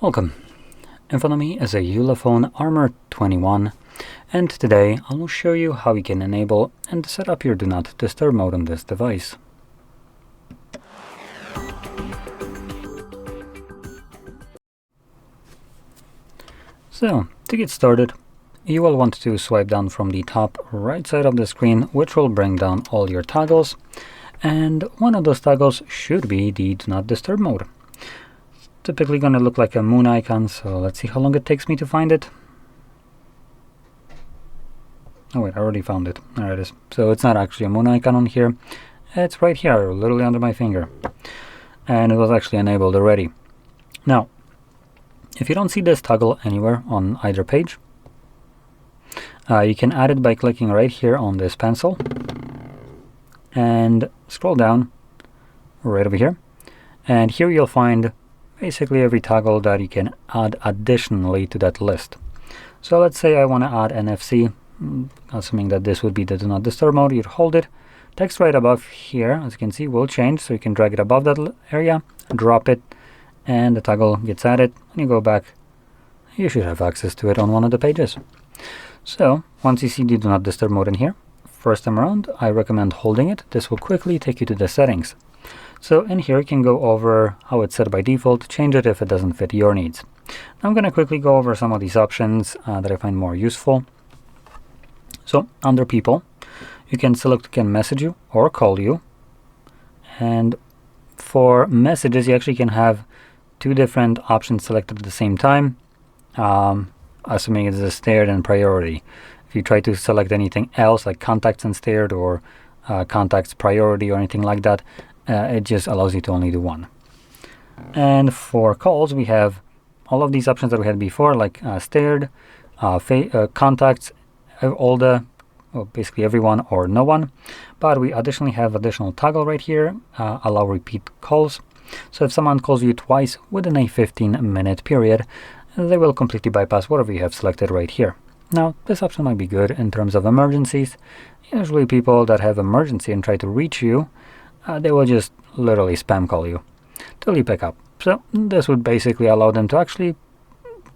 Welcome. In front of me is a ULEFONE Armor 21, and today I will show you how you can enable and set up your Do Not Disturb mode on this device. So, to get started, you will want to swipe down from the top right side of the screen, which will bring down all your toggles, and one of those toggles should be the Do Not Disturb mode. Typically going to look like a moon icon, so let's see how long it takes me to find it. Oh wait, I already found it. There it is. So it's not actually a moon icon on here. It's right here, literally under my finger. And it was actually enabled already. Now, if you don't see this toggle anywhere on either page, you can add it by clicking right here on this pencil and scroll down right over here. And here you'll find basically every toggle that you can add additionally to that list. So let's say I want to add NFC, assuming that this would be the Do Not Disturb mode. You'd hold it. Text right above here, as you can see, will change, so you can drag it above that area, drop it, and the toggle gets added. When you go back, you should have access to it on one of the pages. So once you see the Do Not Disturb mode in here, first time around, I recommend holding it. This will quickly take you to the settings. So in here you can go over how it's set by default, change it if it doesn't fit your needs. Now I'm going to quickly go over some of these options that I find more useful. So under people, you can select who can message you or call you. And for messages, you actually can have two different options selected at the same time, assuming it is a stared and priority. If you try to select anything else like contacts and stared or contacts priority or anything like that, it just allows you to only do one. And for calls, we have all of these options that we had before, like stared, contacts, all the, well, basically everyone or no one. But we additionally have additional toggle right here, allow repeat calls. So if someone calls you twice within a 15-minute period, they will completely bypass whatever you have selected right here. Now, this option might be good in terms of emergencies. Usually people that have emergency and try to reach you, they will just literally spam call you till you pick up. So this would basically allow them to actually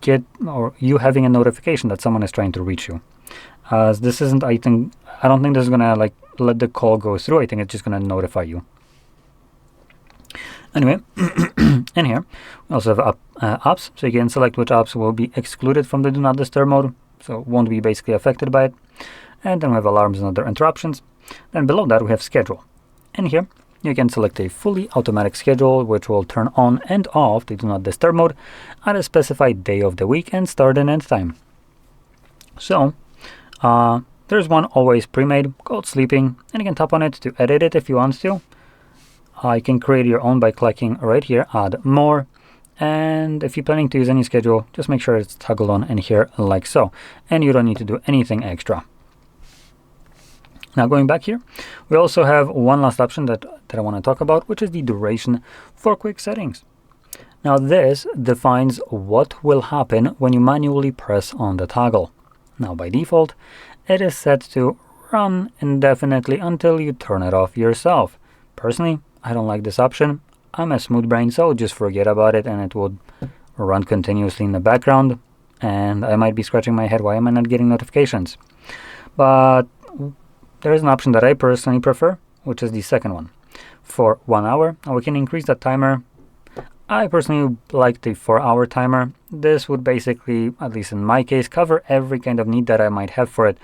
get, or you having a notification that someone is trying to reach you. As this isn't, I don't think this is gonna like let the call go through. I think it's just gonna notify you. Anyway, in here we also have apps, so you can select which apps will be excluded from the Do Not Disturb mode, so won't be basically affected by it. And then we have alarms and other interruptions. Then below that we have schedule. In here you can select a fully automatic schedule, which will turn on and off the Do Not Disturb mode at a specified day of the week and start and end time. So there's one always pre-made called sleeping, and you can tap on it to edit it if you want to. You can create your own by clicking right here, add more. And if you're planning to use any schedule, just make sure it's toggled on in here like so. And you don't need to do anything extra. Now going back here, we also have one last option that I want to talk about, which is the duration for quick settings. Now this defines what will happen when you manually press on the toggle. Now by default, it is set to run indefinitely until you turn it off yourself. Personally, I don't like this option. I'm a smooth brain, so just forget about it and it would run continuously in the background, and I might be scratching my head, why am I not getting notifications? But there is an option that I personally prefer, which is the second one. For 1 hour, we can increase that timer. I personally like the 4-hour timer. This would basically, at least in my case, cover every kind of need that I might have for it,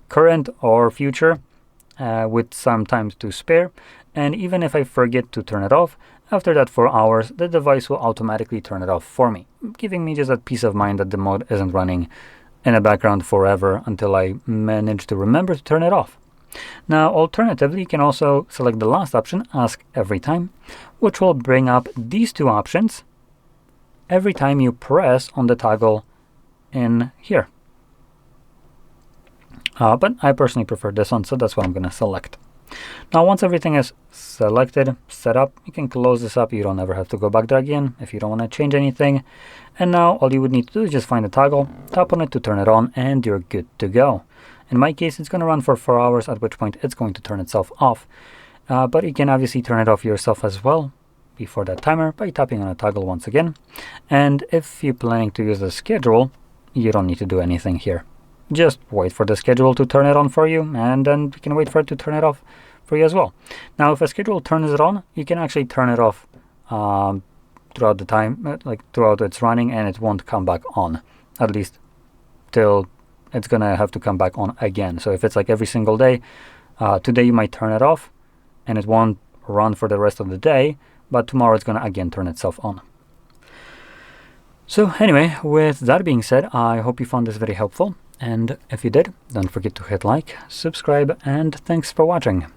current or future, with some time to spare. And even if I forget to turn it off, after that 4 hours, the device will automatically turn it off for me, giving me just that peace of mind that the mode isn't running in the background forever until I manage to remember to turn it off. Now, alternatively, you can also select the last option, Ask Every Time, which will bring up these two options every time you press on the toggle in here. But I personally prefer this one, so that's what I'm going to select. Now, once everything is selected, set up, you can close this up. You don't ever have to go back there again if you don't want to change anything. And now all you would need to do is just find the toggle, tap on it to turn it on, and you're good to go. In my case, it's going to run for 4 hours, at which point it's going to turn itself off. But you can obviously turn it off yourself as well. before that timer by tapping on a toggle once again. And if you're planning to use the schedule, you don't need to do anything here. Just wait for the schedule to turn it on for you, and then you can wait for it to turn it off for you as well. Now, if a schedule turns it on, you can actually turn it off throughout the time, like throughout its running, and it won't come back on, at least till it's gonna have to come back on again. So if it's like every single day, today you might turn it off and it won't run for the rest of the day, but tomorrow it's gonna again turn itself on. So anyway, with that being said, I hope you found this very helpful, and if you did, don't forget to hit like, subscribe, and thanks for watching.